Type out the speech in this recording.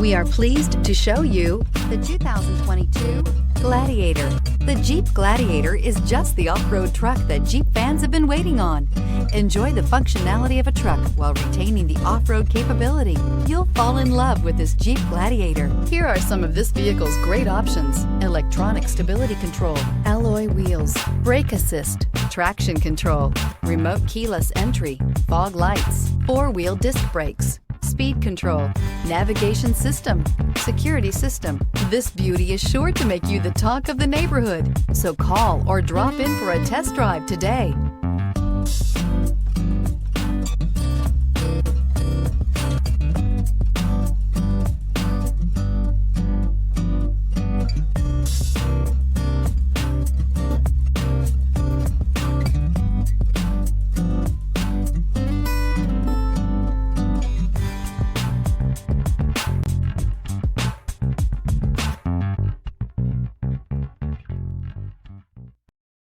We are pleased to show you the 2022 Gladiator. The Jeep Gladiator is just the off-road truck that Jeep fans have been waiting on. Enjoy the functionality of a truck while retaining the off-road capability. You'll fall in love with this Jeep Gladiator. Here are some of this vehicle's great options: electronic stability control, alloy wheels, brake assist, traction control, remote keyless entry, fog lights, four-wheel disc brakes, speed control, navigation system, security system. This beauty is sure to make you the talk of the neighborhood. So call or drop in for a test drive today.